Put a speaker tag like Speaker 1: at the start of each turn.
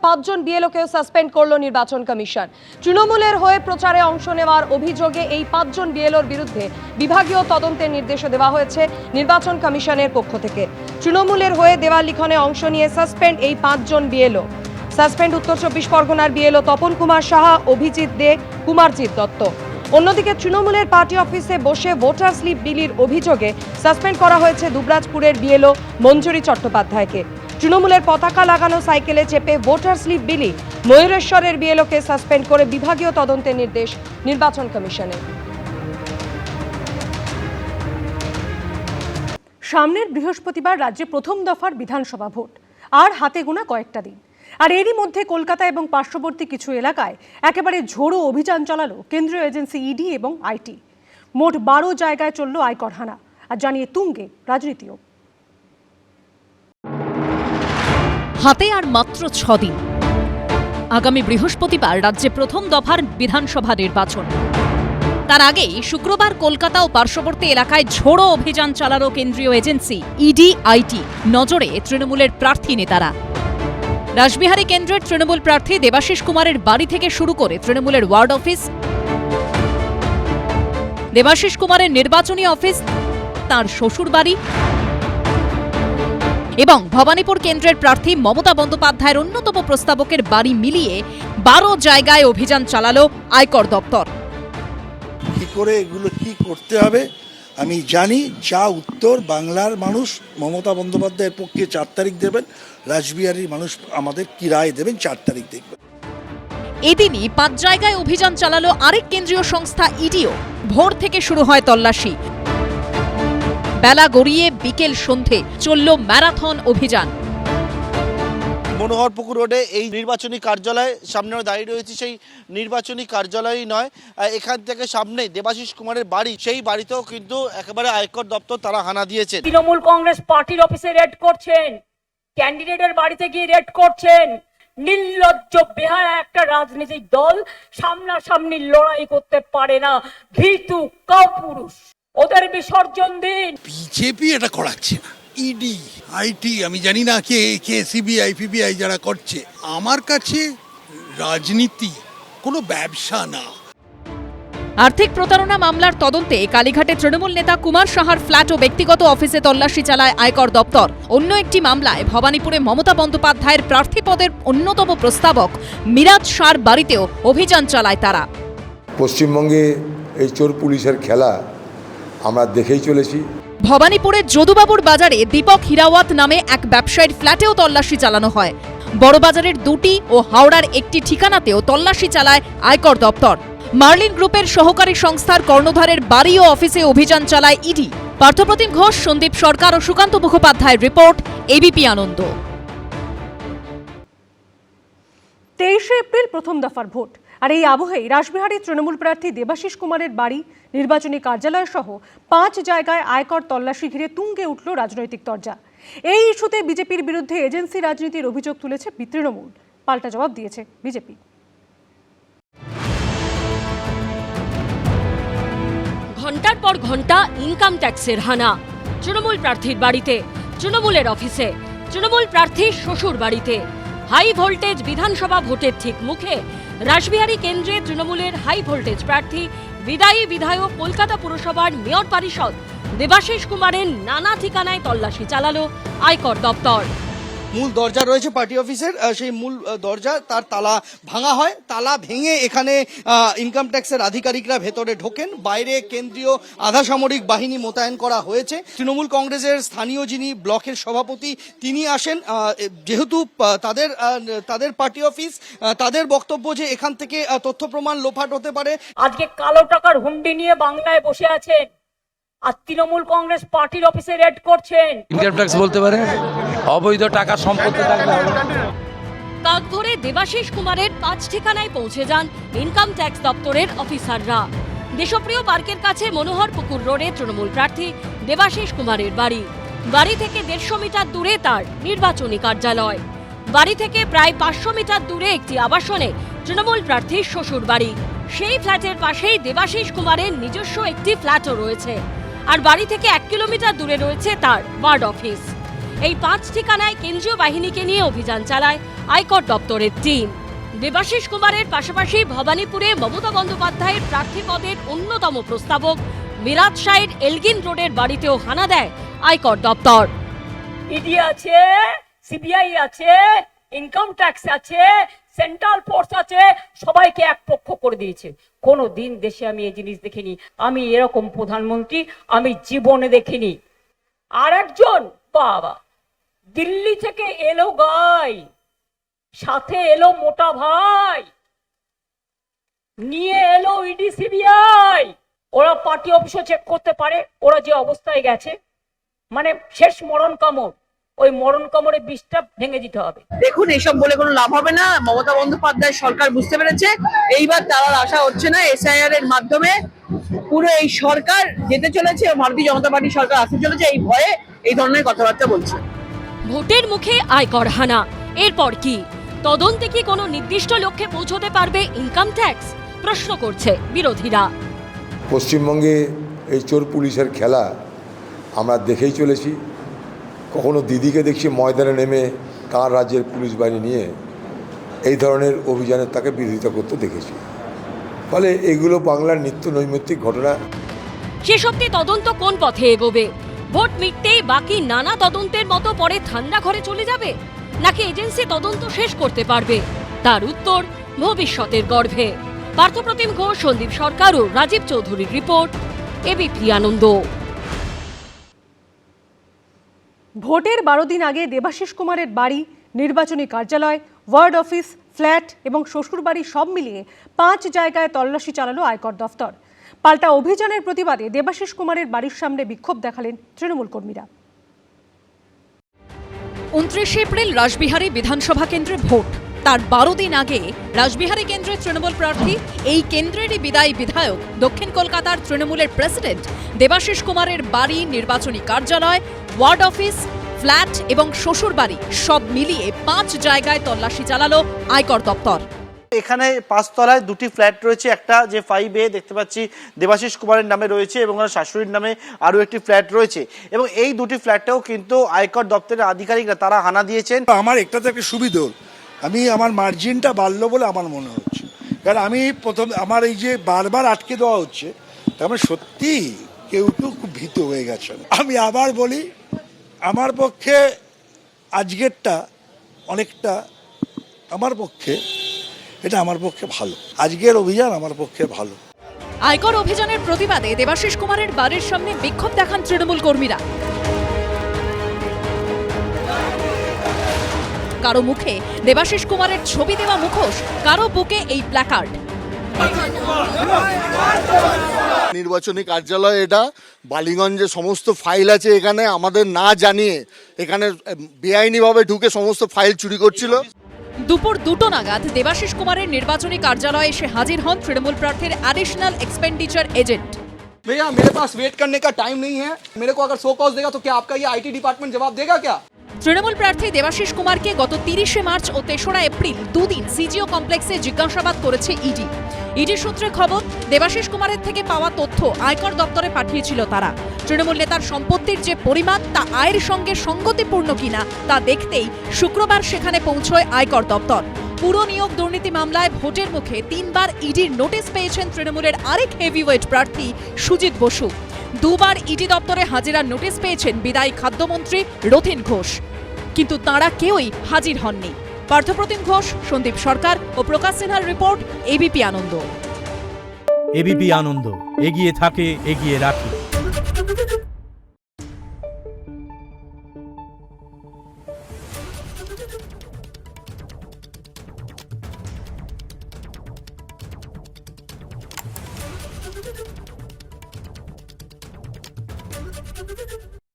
Speaker 1: 5 জন বিএলওকেও suspend করলো নির্বাচন commission. তৃণমূলের হয়ে প্রচারে অংশ নেওয়ার অভিযোগে এই 5 জন বিএলওর বিরুদ্ধে বিভাগীয় তদন্তের নির্দেশ দেওয়া হয়েছে নির্বাচন কমিশনের পক্ষ থেকে। তৃণমূলের হয়ে দেওয়াল লিখনে অংশ নিয়ে সাসপেন্ড এই 5 জন বিএলও। সাসপেন্ড উত্তর 24 পরগনার বিএলও তপন কুমার সাহা, অভিজিৎ দে, কুমারজিৎ দত্ত। অন্যদিকে তৃণমূলের পার্টি অফিসে বসে ভোটার স্লিপ বিলির অভিযোগে সাসপেন্ড করা হয়েছে দুবরাজপুরের বিএলও মঞ্জুরি চট্টোপাধ্যায়কে। তৃণমূলের পতাকা লাগানো সাইকেলে চেপে ভোটার স্লিপ বিলি ময়ূরেশ্বরের বিএলওকে সাসপেন্ড করে বিভাগীয় তদন্তের নির্দেশ নির্বাচন কমিশনের।
Speaker 2: সামনের বৃহস্পতিবার রাজ্যে প্রথম দফার বিধানসভা ভোট, আর হাতে গোনা কয়েকটা দিন। আর এরই মধ্যে কলকাতা এবং পার্শ্ববর্তী কিছু এলাকায় একেবারে ঝোড়ো অভিযান চালালো কেন্দ্রীয় এজেন্সি ইডি এবং আইটি। মোট 12 জায়গায় চলল আয়কর হানা, আর জানিয়ে তুঙ্গে রাজনীতিও।
Speaker 3: হাতে আর মাত্র 6 দিন, আগামী বৃহস্পতিবার রাজ্যে প্রথম দফার বিধানসভা নির্বাচন। তার আগেই শুক্রবার কলকাতা ও পার্শ্ববর্তী এলাকায় ঝোড়ো অভিযান চালালো কেন্দ্রীয় এজেন্সি ইডি আইটি। নজরে তৃণমূলের প্রার্থী নেতারা। রাসবিহারী কেন্দ্রের তৃণমূল প্রার্থী দেবাশিস কুমারের বাড়ি থেকে শুরু করে তৃণমূলের ওয়ার্ড অফিস, দেবাশিস কুমারের নির্বাচনী অফিস, তার শ্বশুর বাড়ি এবং ভবানীপুর কেন্দ্রের প্রার্থী মমতা বন্দ্যোপাধ্যায়ের অন্যতম প্রস্তাবকের বাড়ি মিলিয়ে 12 জায়গায় অভিযান চালালো আয়কর দপ্তর।
Speaker 4: কি করে এগুলো কি করতে হবে আমি জানি। যা উত্তর বাংলার মানুষ মমতা বন্দ্যোপাধ্যায়ের পক্ষে 4 তারিখ দেবেন, রাসবিহারীর মানুষ আমাদের কি রায় দেবেন 4 তারিখ দেখবেন।
Speaker 3: এদিনই 5 জায়গায় অভিযান চালালো আরেক কেন্দ্রীয় সংস্থা ইডিও। ভোর থেকে শুরু হয় তল্লাশি, বেলা গড়িয়ে বিকেল সন্ধে চলল ম্যারাথন অভিযান।
Speaker 5: মনোহরপুকুর রোডে এই নির্বাচনী কার্যালয় সামনে দাঁড়িয়ে রয়েছে, সেই নির্বাচনী কার্যালয়ই নয়, এখান থেকে সামনে দেবাশিস কুমারের বাড়ি, সেই বাড়িতেও কিন্তু একেবারে আয়কর দপ্তর তারা হানা দিয়েছে।
Speaker 6: তৃণমূল কংগ্রেস পার্টির অফিসে রেড করছেন, ক্যান্ডিডেটের বাড়িতে গিয়ে রেড করছেন। নির্লজ্জ বেহায়া একটা রাজনৈতিক দল সামনাসামনি লড়াই করতে পারে না, ভীতু কাপুরুষ। ওদের বিসর্জন দিন।
Speaker 7: বিজেপি এটা করাচ্ছে না, ইডি আইটি আমি জানি না কে সিবিআই পিবিআই যারা করছে। আমার কাছে রাজনীতি কোনো ব্যবসা না।
Speaker 3: আর্থিক প্রতারণা মামলার তদন্তে কালীঘাটে তৃণমূল নেতা কুমার সাহার ফ্ল্যাট ও ব্যক্তিগত অফিসে তল্লাশি চালায় আয়কর দপ্তর। অন্য একটি মামলায় ভবানীপুরে মমতা বন্দ্যোপাধ্যায়ের প্রার্থী পদের অন্যতম প্রস্তাবক মিরাজ শাহর বাড়িতেও অভিযান চালায় তারা।
Speaker 8: পশ্চিমবঙ্গে এই চোর পুলিশের খেলা আমরা দেখেই চলেছি।
Speaker 3: ভবানীপুরের যদুবাবুর বাজারে দীপক হিরাওয়াত নামে এক ব্যবসায়ীর ফ্ল্যাটেও তল্লাশি চালানো হয়। বড়বাজারের 2টি ও হাওড়ার একটি ঠিকানাতেও তল্লাশি চালায় আয়কর দপ্তর। মার্লিন গ্রুপের সহকারী সংস্থার কর্ণধারের বাড়ি ও অফিসে অভিযান চালায় ইডি। পার্থপ্রতিম ঘোষ, সন্দীপ সরকার ও সুকান্ত মুখোপাধ্যায়ের রিপোর্ট, এবিপি আনন্দ।
Speaker 2: 23 এপ্রিল প্রথম দফার ভোট, আর এই আবহেই রাসবিহারী তৃণমূল প্রার্থী দেবাশিস কুমারের বাড়ি, নির্বাচনী কার্যালয় সহ 5 জায়গায় আয়কর তল্লাশি ঘিরে তুঙ্গে উঠল রাজনৈতিক তরজা। এই ইস্যুতে বিজেপির বিরুদ্ধে এজেন্সি রাজনীতির অভিযোগ তুলেছে তৃণমূল। পাল্টা জবাব দিয়েছে বিজেপি।
Speaker 9: ঘন্টার পর ঘন্টা ইনকাম ট্যাক্সের হানা তৃণমূল প্রার্থীর বাড়িতে, তৃণমূলের অফিসে, তৃণমূল প্রার্থীর শ্বশুর বাড়িতে। হাই ভোল্টেজ বিধানসভা ভোটের ঠিক মুখে রাসবিহারী কেন্দ্রে তৃণমূলের হাই ভোল্টেজ প্রার্থী বিদায়ী বিধায়ক কলকাতা পুরসভার মেয়র পরিষদ দেবাশিস কুমারের নানা ঠিকানায় তল্লাশি চালালো আয়কর দপ্তর।
Speaker 5: মূল দরজা রয়েছে পার্টি অফিসের, সেই মূল দরজা তার তালা ভাঙা হয়। তালা ভেঙে এখানে ইনকাম ট্যাক্সের আধিকারিকরা ভেতরে ঢোকেন। বাইরে কেন্দ্রীয় আধা সামরিক বাহিনী মোতায়েন করা হয়েছে। তৃণমূল কংগ্রেসের স্থানীয় যিনি ব্লকের সভাপতি তিনি আসেন। যেহেতু তাদের পার্টি অফিস, তাদের বক্তব্য যে এখান থেকে তথ্য প্রমাণ লোপাট হতে পারে।
Speaker 6: আজকে কালো টাকার হুন্ডি নিয়ে বাংলায় বসে আছেন, আর তৃণমূল কংগ্রেস পার্টির অফিসে রেড করছেন।
Speaker 10: ইনকাম ট্যাক্স বলতে পারে অবৈধ টাকা সম্পত্তি থাকলে।
Speaker 9: কাকভোরে দেবাশিস কুমারের 5 ঠিকানায় পৌঁছে যান ইনকাম ট্যাক্স দপ্তরের অফিসাররা। দেশপ্রিয় পার্কের কাছে মনোহরপুকুর রোডে তৃণমূল প্রার্থী দেবাশিস কুমারের বাড়ি। বাড়ি থেকে 150 মিটার দূরে তার নির্বাচনী কার্যালয়। বাড়ি থেকে প্রায় 500 মিটার দূরে একটি আবাসনে তৃণমূল প্রার্থীর শ্বশুর বাড়ি। সেই ফ্ল্যাটের পাশেই দেবাশিস কুমারের নিজস্ব একটি ফ্ল্যাটও রয়েছে। আর বাড়ি থেকে 1 কিলোমিটার দূরে রয়েছে তার ওয়ার্ড অফিস। এই 5 ঠিকানায় কেন্দ্রীয় বাহিনীকে নিয়ে অভিযান চালায় আয়কর দপ্তরের টিম। দেবাশিস কুমারের পাশাপাশি ভবানীপুরে মমতা বন্দ্যোপাধ্যায়ের প্রার্থী পদের অন্যতম প্রস্তাবক মিরাজ শাহের এলগিন রোডের বাড়িতেও হানা দেয় আয়কর দপ্তর।
Speaker 6: ইডি আছে, সিবিআই আছে, ইনকাম ট্যাক্স আছে, সেন্ট্রাল ফোর্স আছে, সবাইকে এক পক্ষ করে দিয়েছে। কোনো দিন দেশে আমি এই জিনিস দেখিনি, আমি এরকম প্রধানমন্ত্রী আমি জীবনে দেখিনি। আর একজন বাবা দিল্লি থেকে এলো গাই, সাথে এলো মোটা ভাই, নিয়ে এলো ইডি সিবিআই। ওরা পার্টি অফিসে চেক করতে পারে ওরা যে অবস্থায় গেছে, মানে শেষ মরণ কামড়, ওই মরণ কামড়ে বিষটা ভেঙে দিতে হবে।
Speaker 11: দেখুন, এইসব বলে কোনো লাভ হবে না। মমতা বন্দ্যোপাধ্যায় সরকার বুঝতে পেরেছে এইবার তার আশা হচ্ছে না এসআইআর এর মাধ্যমে পুরো এই সরকার যেতে চলেছে, ভারতীয় জনতা পার্টি সরকার আসতে চলেছে, এই ভয়ে এই ধরনের কথাবার্তা বলছে।
Speaker 9: ভোটের মুখে আয়কর হানা, এরপর কি তদন্তে কি কোনো নির্দিষ্ট লক্ষ্যে পৌঁছতে পারবে ইনকাম ট্যাক্স, প্রশ্ন করছে বিরোধীরা।
Speaker 8: পশ্চিমবঙ্গে এই চোর পুলিশের খেলা আমরা দেখেই চলেছি। কখনো দিদিকে দেখছি ময়দানে নেমে কার রাজ্যের পুলিশ বাহিনী নিয়ে এই ধরনের অভিযানে তাকে বিরোধিতা করতে দেখেছি। ফলে এগুলো বাংলার নিত্য নৈমিত্তিক ঘটনা।
Speaker 9: শেষ অবধি তদন্ত কোন পথে এগোবে? ভোট মিটতেই বাকি নানা তদন্তের মতো পরে ঠান্ডা ঘরে চলে যাবে, নাকি এজেন্সি তদন্ত শেষ করতে পারবে? তার উত্তর ভবিষ্যতের গর্ভে। পার্থপ্রতিম ঘোষ, সন্দীপ সরকার ও রাজীব চৌধুরীর রিপোর্ট, এবিপি আনন্দ।
Speaker 2: ভোটের 12 দিন আগে দেবাশিস কুমারের বাড়ি, নির্বাচনী কার্যালয়, ওয়ার্ড অফিস, ফ্ল্যাট এবং শ্বশুরবাড়ি সব মিলিয়ে 5 জায়গায় তল্লাশি চালালো আয়কর দফতর। পাল্টা অভিযানের প্রতিবাদে দেবাশিস কুমারের বাড়ির সামনে বিক্ষোভ দেখালেন তৃণমূল কর্মীরা।
Speaker 3: 29 এপ্রিল রাসবিহারী বিধানসভা কেন্দ্রে ভোট। তার 12 দিন আগে রাসবিহারী কেন্দ্রের তৃণমূল প্রার্থী, এই কেন্দ্রেরই বিদায়ী বিধায়ক, দক্ষিণ কলকাতার তৃণমূলের প্রেসিডেন্ট দেবাশিস কুমারের বাড়ি, নির্বাচনী কার্যালয়, ওয়ার্ড অফিস, ফ্ল্যাট এবং শ্বশুরবাড়ি সব মিলিয়ে 5 জায়গায় তল্লাশি চালালো আয়কর দপ্তর।
Speaker 5: এখানে 5 তলায় 2টি ফ্ল্যাট রয়েছে, একটা যে 5A দেখতে পাচ্ছি দেবাশিস কুমারের নামে রয়েছে এবং ওনার শাশুড়ির নামে আরও একটি ফ্ল্যাট রয়েছে, এবং এই 2টি ফ্ল্যাটেও কিন্তু আয়কর দপ্তরের আধিকারিকরা তারা হানা দিয়েছেন।
Speaker 4: আমার একটাতে একটা সুবিধা, আমার মার্জিনটা বাড়লো বলে আমার মনে হচ্ছে। কারণ আমি প্রথম আমার এই যে বারবার আটকে দেওয়া হচ্ছে, তার মানে সত্যি কেউ কেউ খুব ভীত হয়ে গেছেন। আমি আবার বলি, আমার পক্ষে আজকেরটা অনেকটা আমার পক্ষে ভালো। আজকের অভিযান আমার পক্ষে ভালো।
Speaker 3: আয়কর অভিযানের প্রতিবাদে দেবাশিস কুমারের বাড়ির সামনে বিক্ষোভ দেখান তৃণমূল কর্মীরা। কারো মুখে দেবাশিস কুমারের ছবি দেওয়া মুখোশ, কারো বুকে এই প্ল্যাকার্ড।
Speaker 12: নির্বাচনী কার্যালয় এটা, বালিগঞ্জে সমস্ত ফাইল আছে, এখানে আমাদের না জানিয়ে এখানে বেআইনিভাবে ঢুকে সমস্ত ফাইল চুরি করছিল।
Speaker 3: দুপুর 2টো নাগাদ দেবাশিস কুমারের নির্বাচনী কার্যালয়ে এসে হাজির হন তৃণমূল প্রার্থীর অ্যাডিশনাল এক্সপেন্ডিচার এজেন্ট।
Speaker 13: भैया मेरे पास वेट करने का टाइम नहीं है, मेरे को अगर 100 कॉज देगा तो क्या आपका ये आईटी डिपार्टमेंट जवाब देगा क्या?
Speaker 3: তৃণমূল প্রার্থী দেবাশিস কুমারকে গত 30 মার্চ ও 3রা এপ্রিল দুদিন সিজিও কমপ্লেক্সে জিজ্ঞাসাবাদ করেছে ইডি। ইডি সূত্রে খবর, দেবাশিস কুমারের থেকে পাওয়া তথ্য আয়কর দপ্তরে পাঠিয়েছিল তারা। তৃণমূল নেতার সম্পত্তির যে পরিমাণ তা আয়ের সঙ্গে সঙ্গতিপূর্ণ কিনা তা দেখতেই শুক্রবার সেখানে পৌঁছয় আয়কর দপ্তর। পুরো নিয়োগ দুর্নীতি মামলায় ভোটের মুখে 3বার ইডির নোটিশ পেয়েছেন তৃণমূলের আরেক হেভিওয়েট প্রার্থী সুজিত বসু। 2বার ইডি দপ্তরে হাজিরার নোটিশ পেয়েছেন বিদায়ী খাদ্যমন্ত্রী রথীন ঘোষ, কিন্তু তাঁরা কেউই হাজির হননি। পার্থপ্রতিম ঘোষ, সন্দীপ সরকার ও প্রকাশ সিনহার রিপোর্ট, এবিপি আনন্দ।
Speaker 14: এবিপি আনন্দ, এগিয়ে থাকে, এগিয়ে রাখে।
Speaker 2: Thank you.